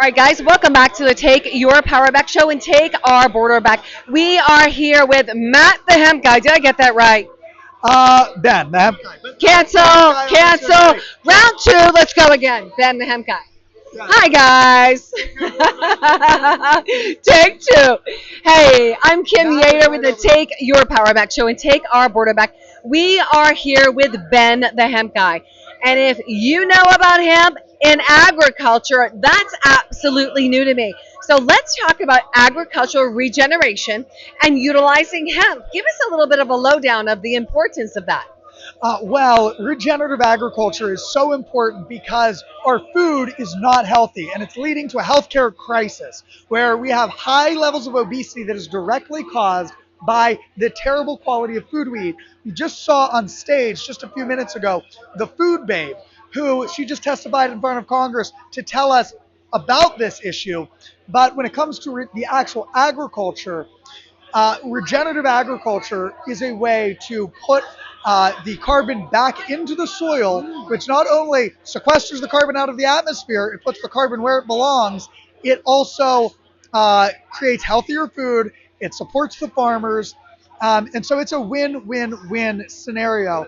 right, guys, welcome back to the Take Your Power Back show and Take Our Border Back. We are here with Matt the Hemp Guy. Did I get that right? Ben, the hemp guy. Cancel, cancel. Round two, let's go again. Ben the Hemp Guy. Hi, guys. Take two. Hey, I'm Kim Yater with the Take Your Power Back show and Take Our Border Back. We are here with Ben the Hemp Guy. And if you know about hemp in agriculture, that's absolutely new to me. So let's talk about agricultural regeneration and utilizing hemp. Give us a little bit of a lowdown of the importance of that. Well, regenerative agriculture is so important because our food is not healthy and it's leading to a healthcare crisis where we have high levels of obesity that is directly caused by the terrible quality of food we eat. We just saw on stage just a few minutes ago the food babe who she just testified in front of Congress to tell us about this issue. But when it comes to the actual agriculture, regenerative agriculture is a way to put the carbon back into the soil, which not only sequesters the carbon out of the atmosphere, it puts the carbon where it belongs, it also creates healthier food, it supports the farmers, and so it's a win-win-win scenario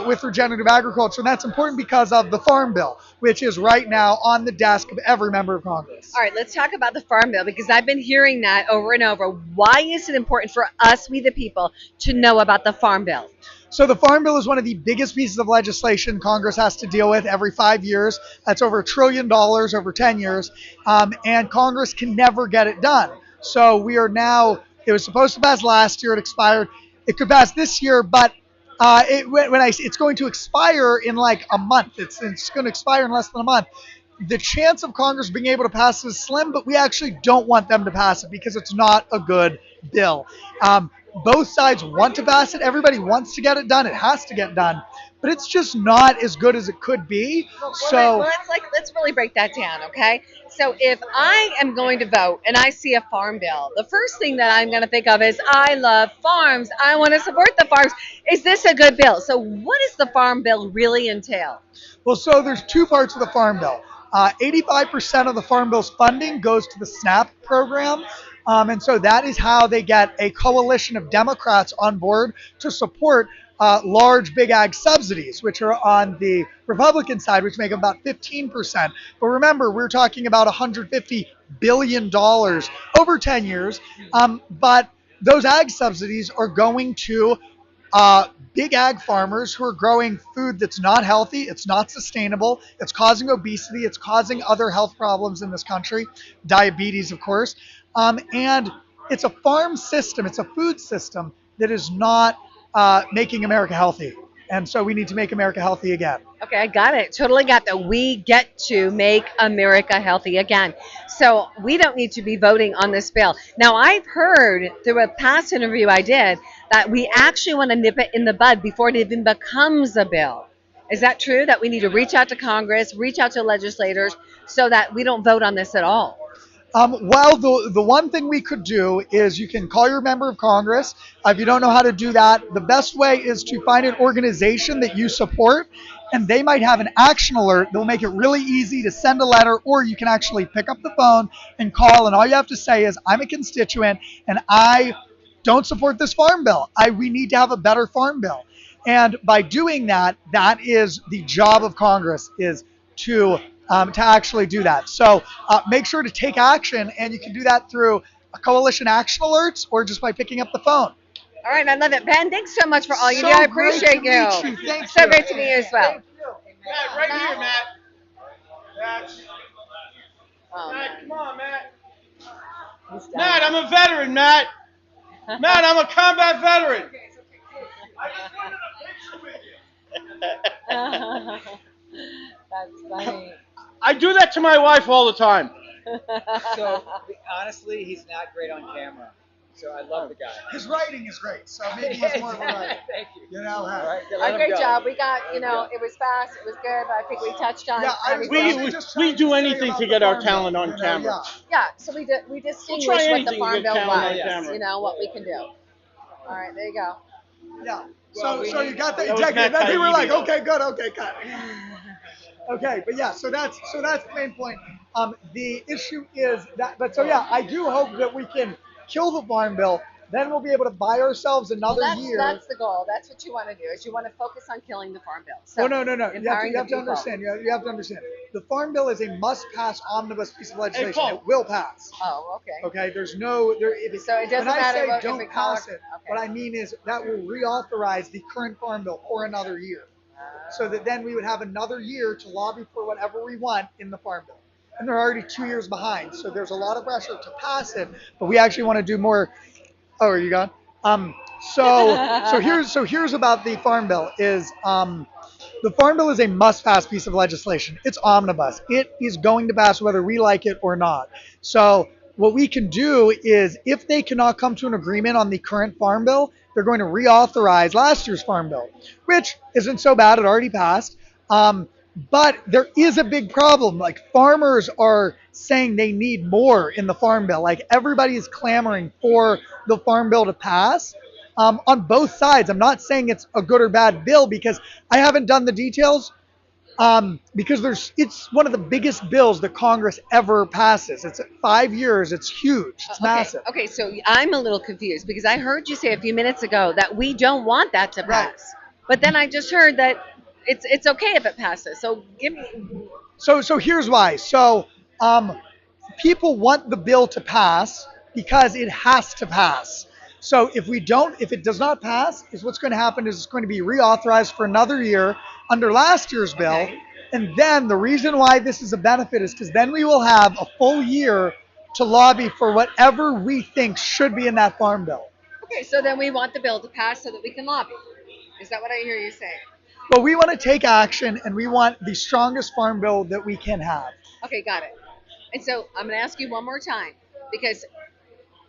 with regenerative agriculture. And that's important because of the Farm Bill, which is right now on the desk of every member of Congress. All right, let's talk about the Farm Bill because I've been hearing that over and over. Why is it important for us, we the people, to know about the Farm Bill? So the Farm Bill is one of the biggest pieces of legislation Congress has to deal with every 5 years. That's over $1 trillion over 10 years, and Congress can never get it done. So we are now, it was supposed to pass last year, it expired. It could pass this year, but it's going to expire in like a month. It's going to expire in less than a month. The chance of Congress being able to pass it is slim, but we actually don't want them to pass it because it's not a good bill. Both sides want to pass it. Everybody wants to get it done. It has to get done, but it's just not as good as it could be. Let's really break that down, okay? So if I am going to vote and I see a farm bill, the first thing that I'm going to think of is I love farms. I want to support the farms. Is this a good bill? So what does the farm bill really entail? Well, so there's two parts of the Farm Bill. 85% of the Farm Bill's funding goes to the SNAP program. And so that is how they get a coalition of Democrats on board to support large big ag subsidies, which are on the Republican side, which make up about 15%. But remember, we're talking about $150 billion over 10 years. But those ag subsidies are going to big ag farmers who are growing food that's not healthy, it's not sustainable, it's causing obesity, it's causing other health problems in this country, diabetes, of course. And it's a farm system, it's a food system that is not making America healthy. And so we need to make America healthy again. Okay, I got it. Totally got that. We get to make America healthy again. So we don't need to be voting on this bill. Now, I've heard through a past interview I did that we actually want to nip it in the bud before it even becomes a bill. Is that true? That we need to reach out to Congress, reach out to legislators so that we don't vote on this at all? Well, the one thing we could do is you can call your member of Congress. If you don't know how to do that, the best way is to find an organization that you support, and they might have an action alert that will make it really easy to send a letter, or you can actually pick up the phone and call, and all you have to say is, I'm a constituent, and I don't support this farm bill. We need to have a better farm bill. And by doing that, that is the job of Congress, is to actually do that. So make sure to take action, and you can do that through a coalition action alerts or just by picking up the phone. All right, I love it. Ben, thanks so much for all you So do. I great appreciate to you. meet you. Thank So you. great to meet you as well. Thank you. Matt, right here, Matt. Matt, come on, Matt. Matt, I'm a veteran, Matt. Matt, I'm a combat veteran. I just wanted a picture with you. That's funny. I do that to my wife all the time. So honestly, he's not great on camera. So I love the guy. His writing is great, so maybe he's more of a writer. Thank you. You know, All right, All let right, him great go. job. We got, Let him go. it was fast, it was good, but I think we touched on Yeah, I was everything. We- just we trying do to say anything about to the get our Farm Bill, talent on you know, camera. Yeah, so we distinguish try what the anything to Farm get Bill talent on was, camera. what we can do. All right, there you go. Yeah. Well, So you got the That was executive. Matt Then we were like, Taibbi. okay, good, okay, cut. Okay, but yeah, so that's the main point. The issue is that, but so yeah, I do hope that we can kill the farm bill. Then we'll be able to buy ourselves Well, another year. that's the goal. That's what you want to do. Is you want to focus on killing the farm bill. So Oh, no. You have empowering to the people. understand. You have to understand. The farm bill is a must-pass omnibus piece of legislation. Paul. It will pass. Oh, okay. Okay. There's no there. So it doesn't when matter I say what- if don't it pass color- it, okay. what I mean is that will reauthorize the current farm bill for another year, so that then we would have another year to lobby for whatever we want in the farm bill. And they're already 2 years behind, so there's a lot of pressure to pass it. But we actually want to do more. Oh, are you gone? So here's about the farm bill is the farm bill is a must-pass piece of legislation. It's omnibus. It is going to pass whether we like it or not. So what we can do is, if they cannot come to an agreement on the current farm bill, they're going to reauthorize last year's farm bill, which isn't so bad. It already passed. But there is a big problem. Like, farmers are saying they need more in the farm bill. Like, everybody is clamoring for the farm bill to pass. On both sides. I'm not saying it's a good or bad bill because I haven't done the details. Because it's one of the biggest bills that Congress ever passes. It's 5 years. It's huge. It's massive. Okay, so I'm a little confused because I heard you say a few minutes ago that we don't want that to Right. pass. But then I just heard that it's okay if it passes. So give me. So here's why. So people want the bill to pass because it has to pass. So if it does not pass, what's going to happen is it's going to be reauthorized for another year under last year's bill. Okay. And then the reason why this is a benefit is because then we will have a full year to lobby for whatever we think should be in that farm bill. Okay, so then we want the bill to pass so that we can lobby. Is that what I hear you saying? But we want to take action, and we want the strongest farm bill that we can have. Okay, got it. And so I'm going to ask you one more time because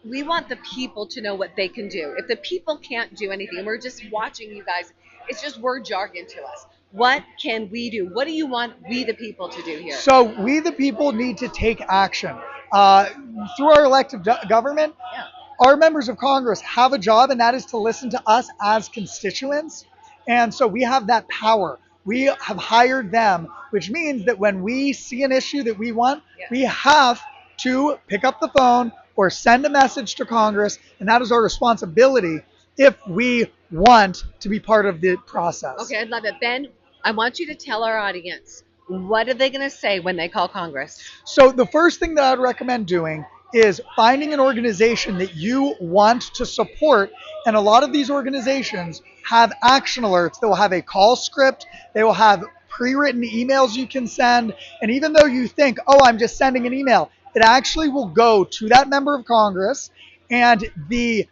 we want the people to know what they can do. If the people can't do anything, we're just watching you guys, it's just word jargon to us. What can we do? What do you want we the people to do here? So we the people need to take action. Through our elected government, Yeah. our members of Congress have a job, and that is to listen to us as constituents. And so we have that power. We have hired them, which means that when we see an issue that we want, Yeah. we have to pick up the phone or send a message to Congress, and that is our responsibility if we want to be part of the process. Okay, I'd love it. Ben, I want you to tell our audience, what are they going to say when they call Congress? So the first thing that I'd recommend doing is finding an organization that you want to support. And a lot of these organizations have action alerts. They will have a call script. They will have pre-written emails you can send. And even though you think, oh, I'm just sending an email, it actually will go to that member of Congress, and the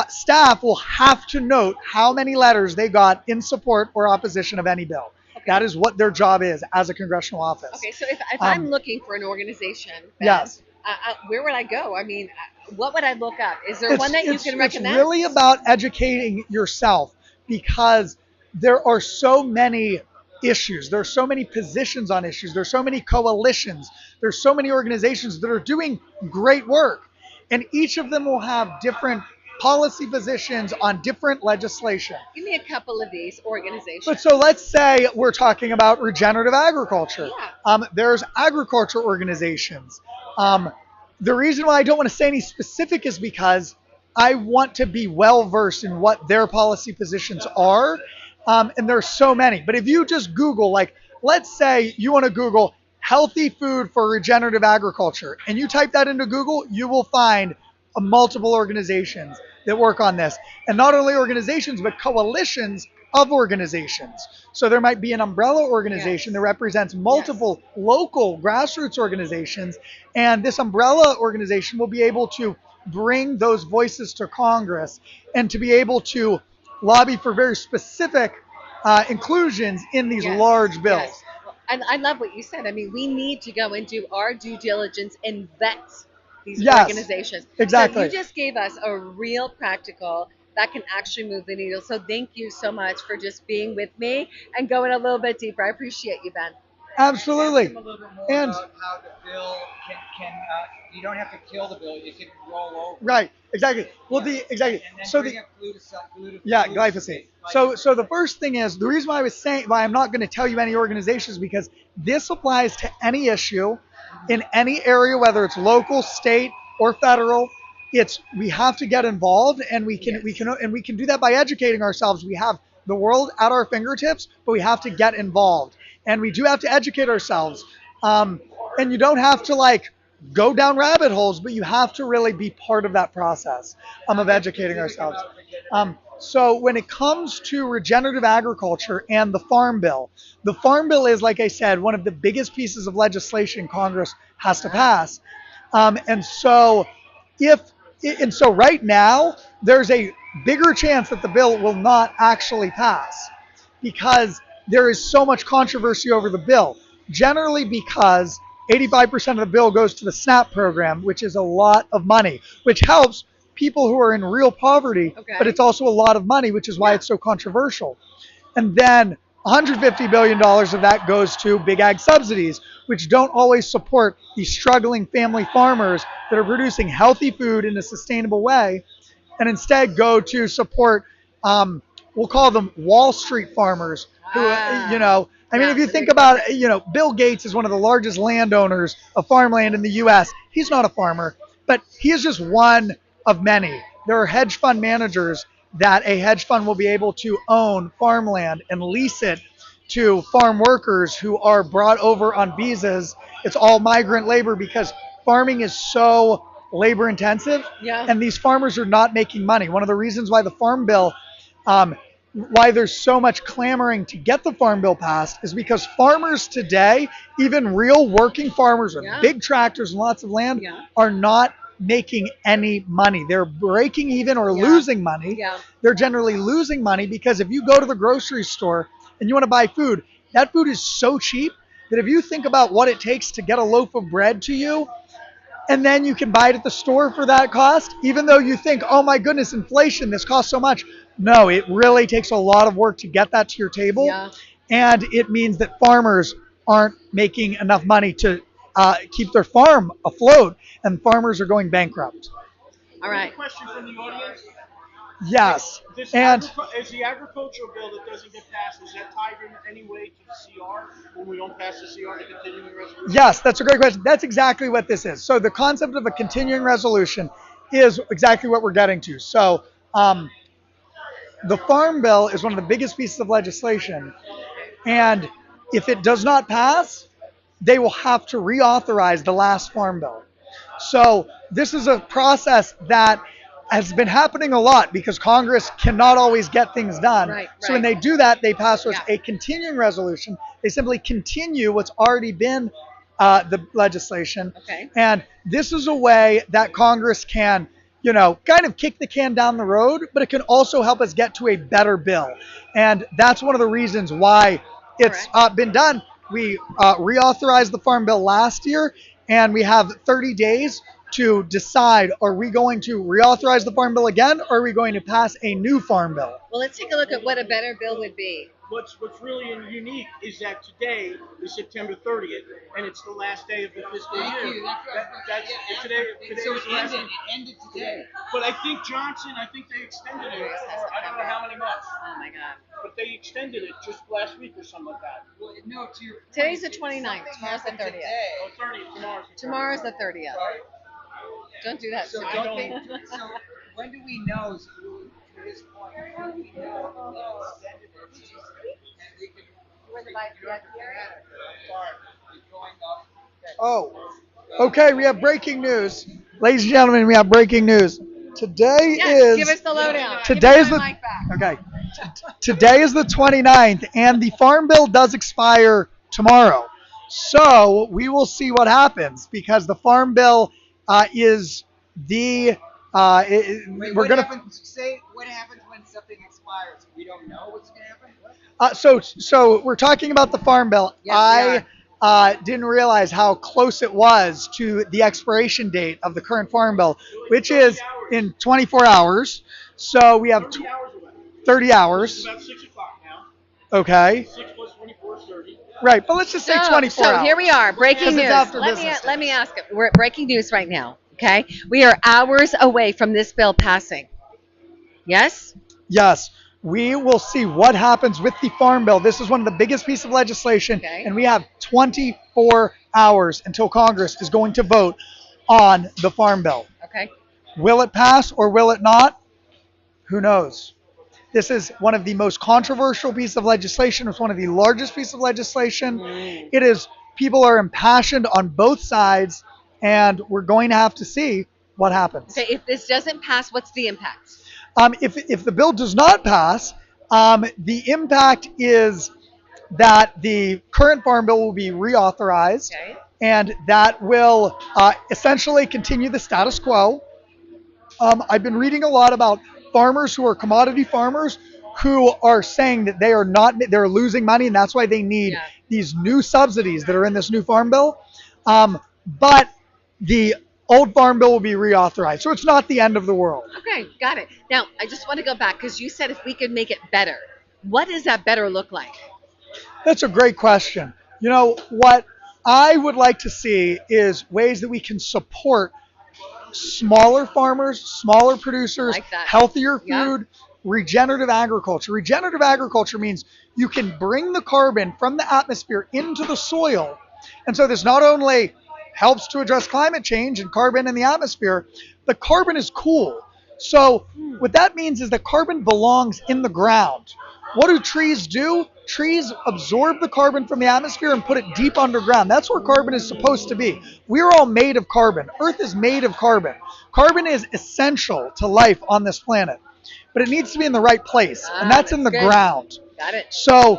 staff will have to note how many letters they got in support or opposition of any bill. Okay. That is what their job is as a congressional office. Okay, so if I'm looking for an organization, Ben, Yes. Where would I go? I mean, what would I look up? Is there one that you can recommend? It's really about educating yourself, because there are so many issues. There are so many positions on issues. There's so many coalitions. There's so many organizations that are doing great work. And each of them will have different policy positions on different legislation. Give me a couple of these organizations. But so let's say we're talking about regenerative agriculture. Yeah. There's agriculture organizations. The reason why I don't want to say any specific is because I want to be well versed in what their policy positions are. And there's so many. But if you just Google, like, let's say you want to Google healthy food for regenerative agriculture, and you type that into Google, you will find multiple organizations that work on this. And not only organizations, but coalitions of organizations. So there might be an umbrella organization that represents multiple local grassroots organizations. And this umbrella organization will be able to bring those voices to Congress and to be able to lobby for very specific inclusions in these large bills. Yes. I love what you said. I mean, we need to go and do our due diligence and vet these organizations. Exactly. So you just gave us a real practical that can actually move the needle. So thank you so much for just being with me and going a little bit deeper. I appreciate you, Ben. Absolutely. Ask him a little bit more And about how the bill can you don't have to kill the bill, you can roll over. right, exactly. Well, And then so bring the up glutamate. yeah, glyphosate. So the first thing is, the reason why I was saying why I'm not going to tell you any organizations, because this applies to any issue in any area, whether it's local, state, or federal. We have to get involved, and we can do that by educating ourselves. We have the world at our fingertips, but we have to get involved, and we do have to educate ourselves. And you don't have to like go down rabbit holes, but you have to really be part of that process of educating ourselves. So when it comes to regenerative agriculture and the Farm Bill is, like I said, one of the biggest pieces of legislation Congress has to pass. And so right now, there's a bigger chance that the bill will not actually pass because there is so much controversy over the bill. Generally because 85% of the bill goes to the SNAP program, which is a lot of money, which helps people who are in real poverty, but it's also a lot of money, which is why it's so controversial. And then $150 billion of that goes to big ag subsidies, which don't always support these struggling family farmers that are producing healthy food in a sustainable way, and instead go to support, we'll call them Wall Street farmers, who, if you think about it, Bill Gates is one of the largest landowners of farmland in the U.S. He's not a farmer, but he is just one of many. There are hedge fund managers that a hedge fund will be able to own farmland and lease it to farm workers who are brought over on visas. It's all migrant labor because farming is so labor intensive, and these farmers are not making money. One of the reasons why the Farm Bill, why there's so much clamoring to get the Farm Bill passed is because farmers today, even real working farmers with big tractors and lots of land, are not making any money. They're breaking even or losing money. They're generally losing money because if you go to the grocery store and you want to buy food, that food is so cheap that if you think about what it takes to get a loaf of bread to you, and then you can buy it at the store for that cost, even though you think, oh my goodness, inflation, this costs so much. No, it really takes a lot of work to get that to your table. And it means that farmers aren't making enough money to keep their farm afloat, and farmers are going bankrupt. All right. Question from the audience. Yes. Is the agricultural bill that doesn't get passed, is that tied in any way to the CR when we don't pass the CR, the continuing resolution? Yes, that's a great question. That's exactly what this is. So the concept of a continuing resolution is exactly what we're getting to. So the Farm Bill is one of the biggest pieces of legislation, and if it does not pass, they will have to reauthorize the last Farm Bill. So this is a process that has been happening a lot because Congress cannot always get things done. So when they do that, they pass a continuing resolution. They simply continue what's already been the legislation. And this is a way that Congress can, kind of kick the can down the road, but it can also help us get to a better bill. And that's one of the reasons why it's been done. We reauthorized the Farm Bill last year, and we have 30 days to decide, are we going to reauthorize the Farm Bill again, or are we going to pass a new Farm Bill? Well, let's take a look at what a better bill would be. What's really unique is that today is September 30th, and it's the last day of the fiscal year. Today is the last day. It ended today. But I think they extended it for I don't know how many months. Oh my God. But they extended it just last week or something like that. Well, no, Today's the 29th. Tomorrow's the 30th. Oh, 30th. Tomorrow's the 30th. Don't do that. So when do we know? To this point, when do we know they extended it? And we can. Oh, okay. We have breaking news, ladies and gentlemen. We have breaking news. Today is. Give us the lowdown. Today is the. Okay. Today is the 29th, and the Farm Bill does expire tomorrow. So we will see what happens because the Farm Bill is the. What happens when something expires? We don't know what's going to happen. So we're talking about the Farm Bill. Yes, I didn't realize how close it was to the expiration date of the current Farm Bill, which is in 24 hours. So we have 30 hours. It's about 6 o'clock now. Okay. 6 plus 24 is 30. Right, but let's just say 24 hours. So here we are, breaking news. Let me ask it. We're at breaking news right now. Okay, we are hours away from this bill passing. Yes. Yes. we will see what happens with the Farm Bill. This is one of the biggest pieces of legislation, Okay. and we have 24 hours until Congress is going to vote on the Farm Bill. Okay. Will it pass or will it not? Who knows? This is one of the most controversial pieces of legislation. It's one of the largest pieces of legislation. It is, people are impassioned on both sides, and we're going to have to see what happens. Okay. If this doesn't pass, what's the impact? If the bill does not pass, the impact is that the current Farm Bill will be reauthorized, Okay. and that will essentially continue the status quo. I've been reading a lot about farmers who are commodity farmers who are saying that they're losing money, and that's why they need these new subsidies that are in this new Farm Bill. But the old Farm Bill will be reauthorized, so it's not the end of the world. Okay, got it. Now, I just want to go back because you said if we could make it better. What does that better look like? That's a great question. You know, what I would like to see is ways that we can support smaller farmers, smaller producers, Like that. healthier Yeah. food, regenerative agriculture. Regenerative agriculture means you can bring the carbon from the atmosphere into the soil. And so this not only helps to address climate change and carbon in the atmosphere, but carbon is cool. So what that means is that carbon belongs in the ground. What do trees do? Trees absorb the carbon from the atmosphere and put it deep underground. That's where carbon is supposed to be. We're all made of carbon. Earth is made of carbon. Carbon is essential to life on this planet, but it needs to be in the right place, and that's in the that's good. ground. Got it. So Off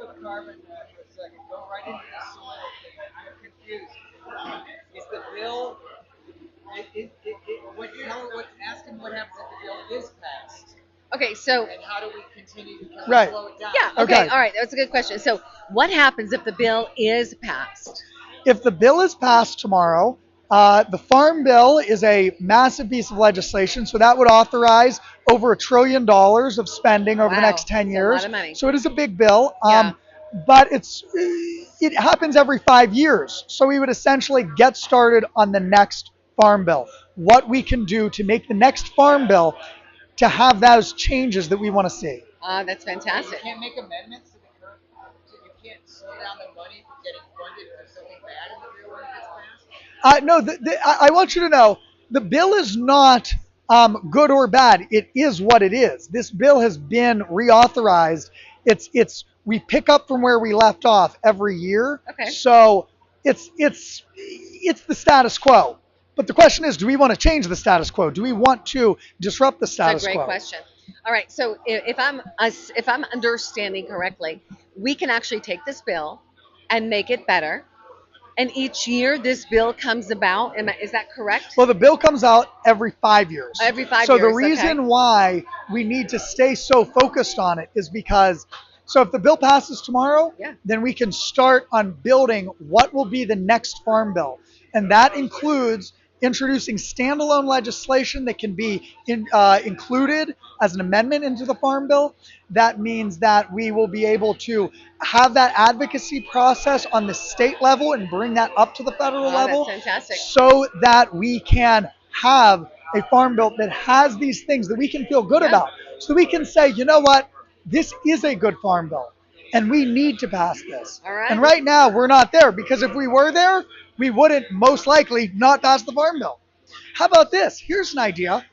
of carbon for a second. Go right into the soil thing. I'm confused. Is the bill? Ask him what happens if the bill is passed, Okay, so and how do we continue to kind of Right. slow it down? yeah, okay, Okay. all right, that's a good question. So, what happens if the bill is passed? if the bill is passed tomorrow, the Farm Bill is a massive piece of legislation, so that would authorize over $1 trillion of spending over the Wow, next 10 that's a years. lot of money. So it is a big bill, Yeah. but it happens every 5 years. So we would essentially get started on the next Farm Bill. What we can do to make the next Farm Bill to have those changes that we want to see. That's You fantastic. can't make amendments to the current. So you can't slow down the money to get it funded for something bad in the bill when it gets passed. No, I want you to know the bill is not good or bad. It is what it is. This bill has been reauthorized. We pick up from where we left off every year. Okay. So it's the status quo. But the question is, do we want to change the status quo? Do we want to disrupt the status That's a great quo? question. All right, so if I'm understanding correctly, we can actually take this bill and make it better. And each year this bill comes about. Is that correct? Well, the bill comes out every 5 years. Every 5 So years. the reason okay. why we need to stay so focused on it is because, so if the bill passes tomorrow, Yeah. then we can start on building what will be the next Farm Bill. And that includes introducing standalone legislation that can be included as an amendment into the Farm Bill. That means that we will be able to have that advocacy process on the state level and bring that up to the federal Oh, level, that's fantastic. so that we can have a Farm Bill that has these things that we can feel good Yeah. about. So we can say, you know what, this is a good Farm Bill, and we need to pass this. All right. And right now, we're not there, because if we were there, we wouldn't most likely not pass the Farm Bill. How about this? Here's an idea.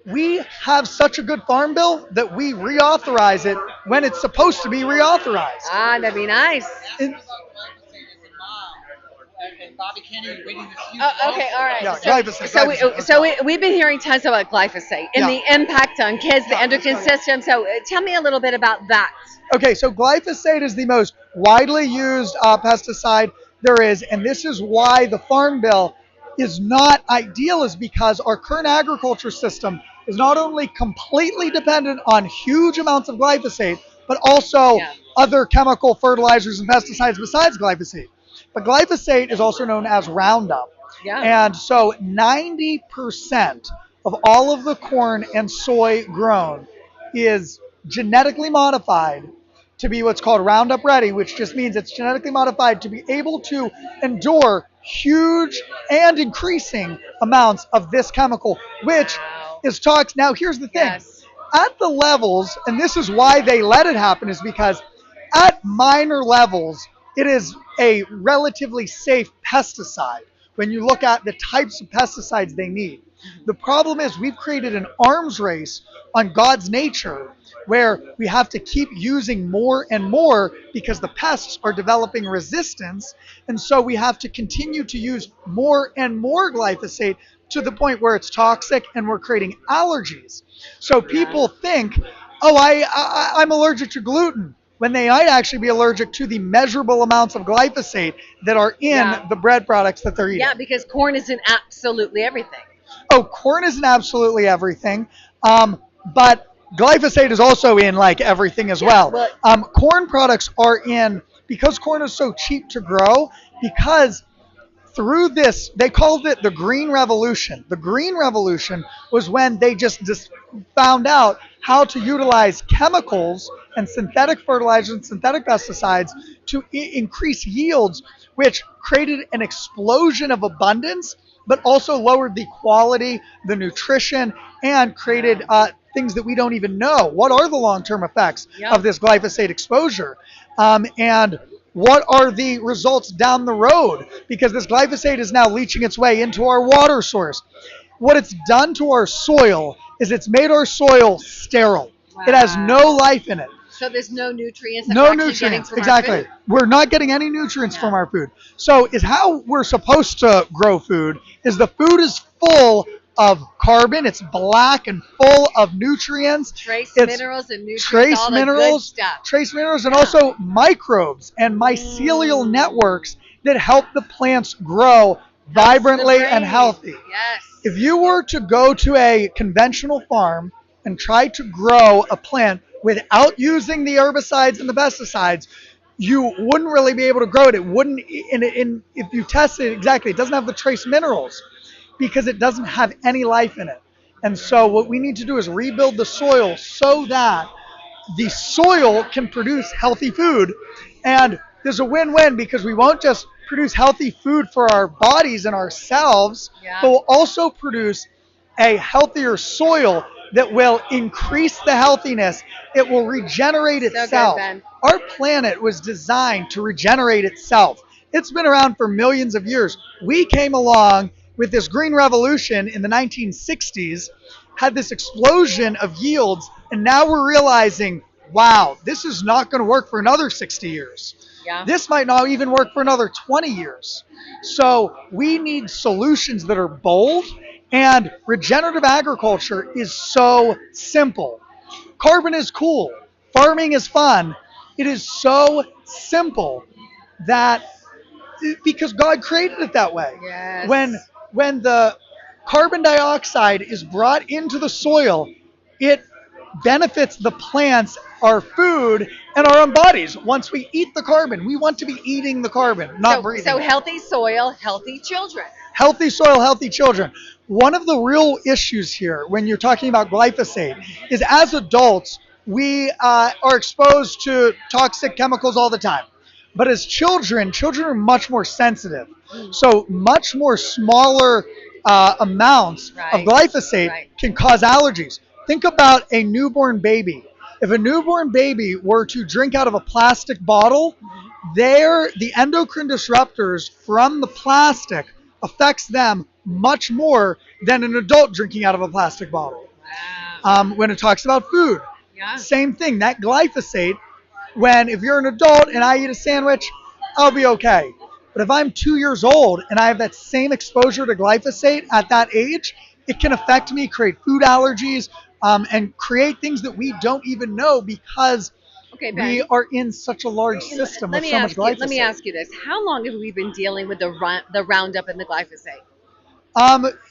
We have such a good Farm Bill that we reauthorize it when it's supposed to be reauthorized. That'd be nice. Ask him about glyphosate as a mom and Bobby Kennedy winning this huge Oh, okay, all right. Yeah, So, glyphosate. we've been hearing tons about glyphosate and Yeah. the impact on kids, the endocrine system. So tell me a little bit about that. Okay, so glyphosate is the most widely used pesticide there is, and this is why the Farm Bill is not ideal, is because our current agriculture system is not only completely dependent on huge amounts of glyphosate, but also Yeah. other chemical fertilizers and pesticides besides glyphosate. But glyphosate is also known as Roundup. Yeah. And so 90% of all of the corn and soy grown is genetically modified to be what's called Roundup Ready, which just means it's genetically modified to be able to endure huge and increasing amounts of this chemical, which Wow. is toxic. Now, here's the thing. Yes. at the levels, and this is why they let it happen, is because at minor levels, it is a relatively safe pesticide when you look at the types of pesticides they need. The problem is we've created an arms race on God's nature where we have to keep using more and more because the pests are developing resistance. And so we have to continue to use more and more glyphosate to the point where it's toxic and we're creating allergies. So people think, oh, I'm allergic to gluten, when they might actually be allergic to the measurable amounts of glyphosate that are in the bread products that they're eating. Yeah, because corn is in absolutely everything. Oh, corn isn't absolutely everything, but glyphosate is also in like everything as well. Corn products are in, because corn is so cheap to grow, because through this, they called it the Green Revolution. The Green Revolution was when they just found out how to utilize chemicals and synthetic fertilizers and synthetic pesticides to increase yields, which created an explosion of abundance, but also lowered the quality, the nutrition, and created things that we don't even know. What are the long-term effects of this glyphosate exposure? And what are the results down the road? Because this glyphosate is now leaching its way into our water source. What it's done to our soil is it's made our soil sterile. Wow. It has no life in it. So there's no nutrients that no we're nutrients, getting from exactly. our food? We're not getting any nutrients from our food. So is how we're supposed to grow food is the food is full of carbon. It's black and full of nutrients. Trace minerals and nutrients, all the good stuff. Trace minerals and also microbes and mycelial networks that help the plants grow vibrantly and healthy. Yes. If you were to go to a conventional farm and try to grow a plant without using the herbicides and the pesticides, you wouldn't really be able to grow it. It wouldn't, if you test it exactly, it doesn't have the trace minerals because it doesn't have any life in it. And so what we need to do is rebuild the soil so that the soil can produce healthy food. And there's a win-win because we won't just produce healthy food for our bodies and ourselves, but we'll also produce a healthier soil that will increase the healthiness. It will regenerate itself. So good, Our planet was designed to regenerate itself. It's been around for millions of years. We came along with this green revolution in the 1960s, had this explosion of yields, and now we're realizing, wow, this is not going to work for another 60 years. Yeah. This might not even work for another 20 years. So we need solutions that are bold, and regenerative agriculture is so simple. Carbon is cool. Farming is fun. It is so simple that because God created it that way. Yes. When the carbon dioxide is brought into the soil, it benefits the plants, our food, and our own bodies. Once we eat the carbon, we want to be eating the carbon, not breathing. So healthy soil, healthy children. Healthy soil, healthy children. One of the real issues here when you're talking about glyphosate is as adults, we are exposed to toxic chemicals all the time. But as children are much more sensitive. So much more smaller amounts of glyphosate can cause allergies. Think about a newborn baby. If a newborn baby were to drink out of a plastic bottle, the endocrine disruptors from the plastic affects them much more than an adult drinking out of a plastic bottle. Wow. When it talks about food, same thing. That glyphosate, if you're an adult and I eat a sandwich, I'll be okay. But if I'm 2 years old and I have that same exposure to glyphosate at that age, it can affect me, create food allergies, and create things that we don't even know because we are in such a large system with so much glyphosate. Let me ask you this. How long have we been dealing with the Roundup and the glyphosate?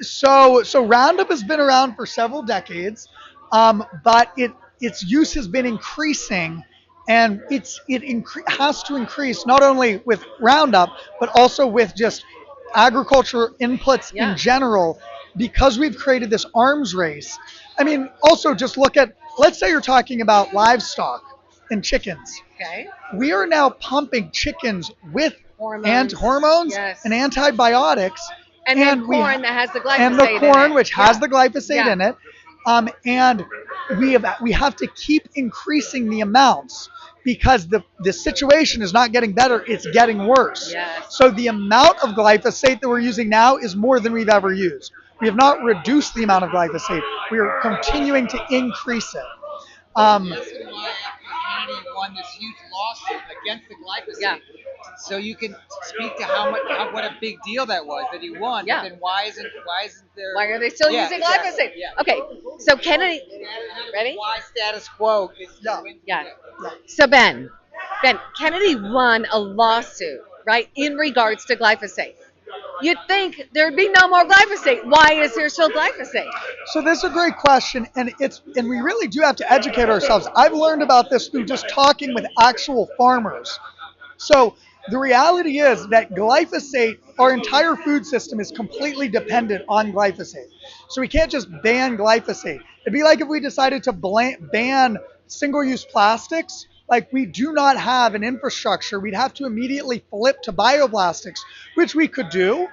So Roundup has been around for several decades, but its use has been increasing, and it has to increase not only with Roundup, but also with just agriculture inputs in general, because we've created this arms race. I mean, also just look at, let's say you're talking about livestock and chickens. Okay. We are now pumping chickens with hormones and antibiotics. And then corn that has the glyphosate and the corn, in it. which has the glyphosate in it. And we have to keep increasing the amounts because the situation is not getting better, it's getting worse. Yes. So the amount of glyphosate that we're using now is more than we've ever used. We have not reduced the amount of glyphosate. We are continuing to increase it. That's why Kennedy won this huge lawsuit against the glyphosate. Yeah. So you can speak to what a big deal that was that he won. Yeah. But then why isn't there? Why are they still Yeah, using exactly. glyphosate? Yeah. Okay, so Kennedy, ready? Why status quo? Yeah. So Ben, Kennedy won a lawsuit, right, in regards to glyphosate. You'd think there'd be no more glyphosate. Why is there still glyphosate? So this is a great question, and we really do have to educate ourselves. I've learned about this through just talking with actual farmers. So the reality is that glyphosate, our entire food system is completely dependent on glyphosate. So we can't just ban glyphosate. It'd be like if we decided to ban single-use plastics. Like, we do not have an infrastructure. We'd have to immediately flip to bioplastics, which we could do,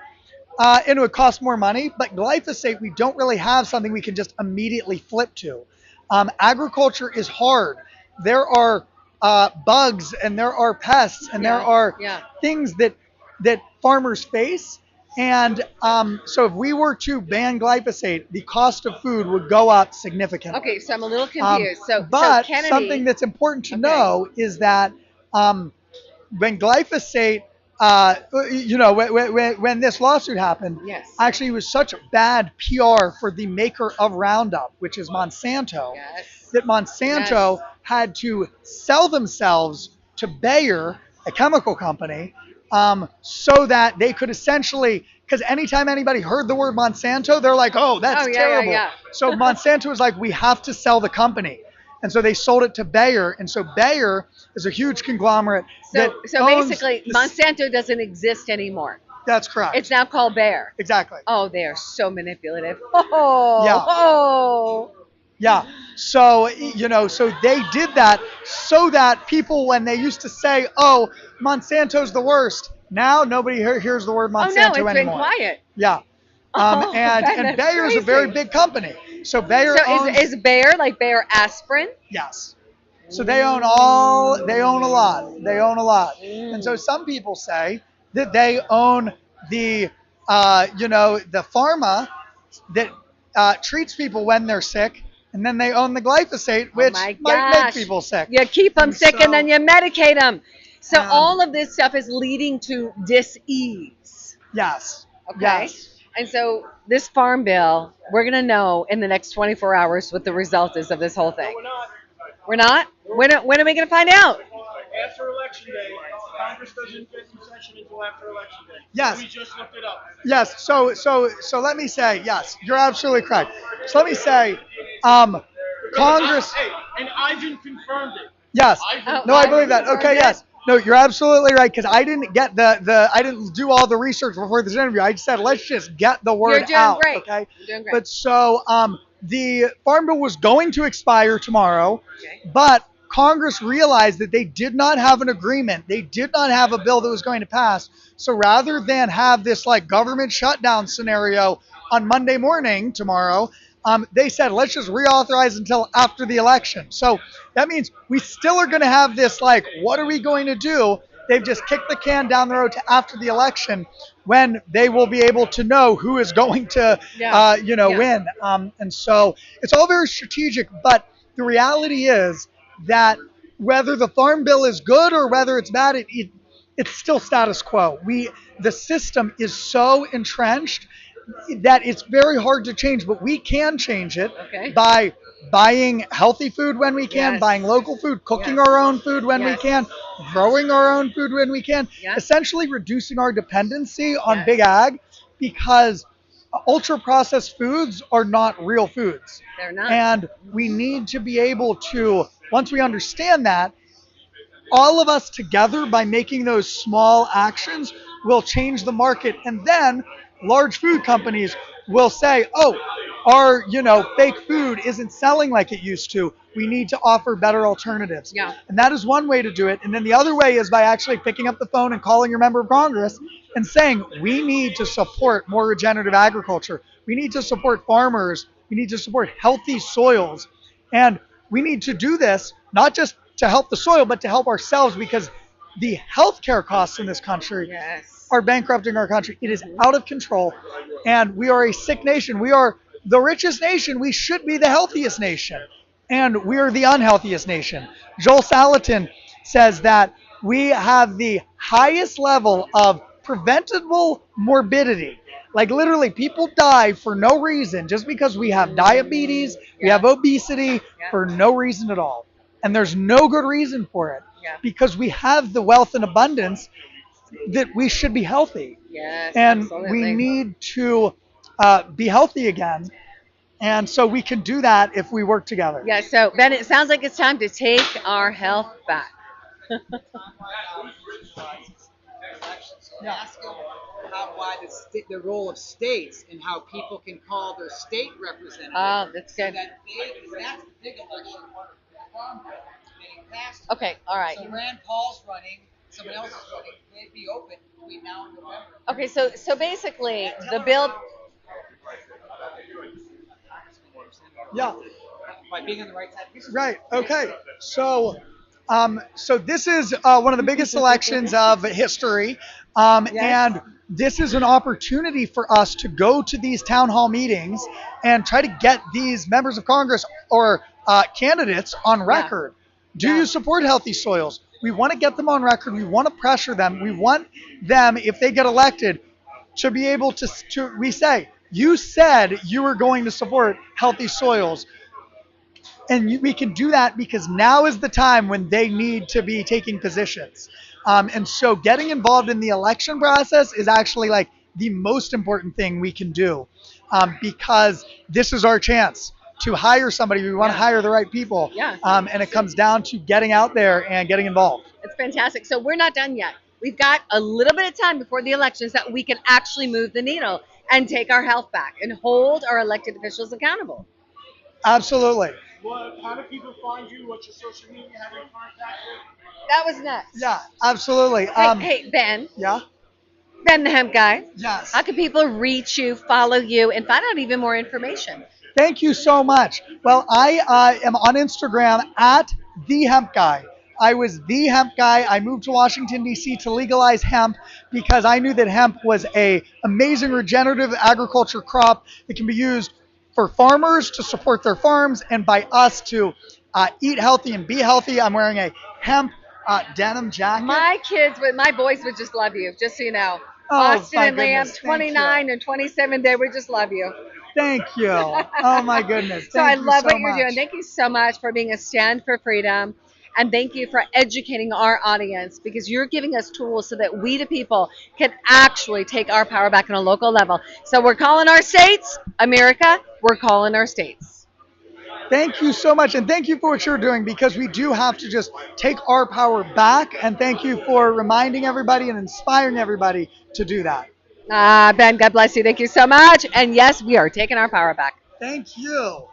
and it would cost more money. But glyphosate, we don't really have something we can just immediately flip to. Agriculture is hard. There are bugs, and there are pests, and there are things that farmers face. And so if we were to ban glyphosate, the cost of food would go up significantly. Okay, so I'm a little confused. But so Kennedy, something that's important to know is that when glyphosate, when this lawsuit happened, Yes. actually it was such bad PR for the maker of Roundup, which is Monsanto, Yes. that Monsanto had to sell themselves to Bayer, a chemical company, so that they could essentially, because anytime anybody heard the word Monsanto, they're like, oh, that's terrible. Yeah. So Monsanto was like, we have to sell the company. And so they sold it to Bayer. And so Bayer is a huge conglomerate. So owns basically, the- Monsanto doesn't exist anymore. That's correct. It's now called Bayer. Exactly. Oh, they are so manipulative. Oh, Yeah. oh. Yeah. So, so they did that so that people, when they used to say, oh, Monsanto's the worst, now nobody hears the word Monsanto Oh, no, it's anymore. been quiet. Yeah. Oh, And that's Bayer's a very crazy. big company. So Bayer So owns, is Bayer like Bayer aspirin? yes. So they own a lot. They own a lot. And so some people say that they own the pharma that treats people when they're sick, and then they own the glyphosate, which my might gosh. make people sick. You keep them And sick so- and then you medicate them. So Um, all of this stuff is leading to dis-ease. Yes. Okay. Yes. And so this farm bill, we're going to know in the next 24 hours what the result is of this whole thing. We're not. We're not? When are we going to find out? After election day, Congress doesn't get in session until after election day. Yes. We just looked it up. Yes. So let me say, yes, you're absolutely correct. So let me say, Congress. Hey, and Ivan confirmed it. Yes. Oh, No, I Ivan believe that. confirmed Okay. it? Yes. No, you're absolutely right, because I didn't get I didn't do all the research before this interview. I just said, let's just get the word You're doing out. great. Okay. You're doing great. But so the Farm Bill was going to expire tomorrow, Okay. but Congress realized that they did not have an agreement. They did not have a bill that was going to pass. So rather than have this like government shutdown scenario on Monday morning tomorrow, they said, let's just reauthorize until after the election. So that means we still are going to have this, like, what are we going to do? They've just kicked the can down the road to after the election, when they will be able to know who is going to, win. And so it's all very strategic. But the reality is that whether the Farm Bill is good or whether it's bad, it's still status quo. The system is so entrenched that it's very hard to change, but we can change it by buying healthy food when we can, Yes. buying local food, cooking Yes. our own food when we Yes. can, growing our own food when we can, Yes. essentially reducing our dependency on Yes. big ag, because ultra processed foods are not real foods. They're not. And we need to be able to, once we understand that, all of us together, by making those small actions, will change the market. And then large food companies will say, oh, our fake food isn't selling like it used to. We need to offer better alternatives. Yeah. And that is one way to do it. And then the other way is by actually picking up the phone and calling your member of Congress and saying, we need to support more regenerative agriculture. We need to support farmers. We need to support healthy soils. And we need to do this not just to help the soil, but to help ourselves, because the healthcare costs in this country Yes. are bankrupting our country. It is out of control, and we are a sick nation. We are the richest nation. We should be the healthiest nation, and we are the unhealthiest nation. Joel Salatin says that we have the highest level of preventable morbidity. Like literally, people die for no reason just because we have diabetes, we have obesity for no reason at all. And there's no good reason for it Yeah. because we have the wealth and abundance that we should be healthy. Yes. And absolutely. we need to be healthy again. And so we can do that if we work together. Yeah. So Ben, it sounds like it's time to take our health back. So ask them why the role of states and how people can call their state representative. Oh, that's So good. that because that's the big election farm bill getting passed. Okay. All right. So Rand Paul's running, someone else is running. They'd be open between now and November. Okay. So basically, the bill. Yeah. By being on the right side of history. Right. Okay. So this is one of the biggest elections of history, and this is an opportunity for us to go to these town hall meetings and try to get these members of Congress or candidates on record. Do you support healthy soils? We want to get them on record. We want to pressure them. We want them, if they get elected, to be able to we say, you said you were going to support healthy soils. And we can do that because now is the time when they need to be taking positions. And so getting involved in the election process is actually like the most important thing we can do, because this is our chance to hire somebody. We want to hire the right people. Yeah. And it comes down to getting out there and getting involved. It's fantastic. So we're not done yet. We've got a little bit of time before the elections that we can actually move the needle and take our health back and hold our elected officials accountable. Absolutely. How do people find you? What's your social media? How do you contact you? That was next. Yeah, absolutely. Hey, Ben. Yeah. Ben the Hemp Guy. Yes. How can people reach you, follow you, and find out even more information? Thank you so much. Well, I am on Instagram at The Hemp Guy. I was The Hemp Guy. I moved to Washington, D.C. to legalize hemp because I knew that hemp was an amazing regenerative agriculture crop that can be used for farmers to support their farms and by us to eat healthy and be healthy. I'm wearing a hemp denim jacket. My boys would just love you, just so you know. Oh, Austin my and Liam, goodness. Thank 29 and 27, they would just love you. Thank you. Oh, my goodness. So I Thank you love so what you're much. doing. Thank you so much for being a stand for freedom. And thank you for educating our audience, because you're giving us tools so that we, the people, can actually take our power back on a local level. So we're calling our states, America, we're calling our states. Thank you so much. And thank you for what you're doing, because we do have to just take our power back. And thank you for reminding everybody and inspiring everybody to do that. Ben, God bless you. Thank you so much. And yes, we are taking our power back. Thank you.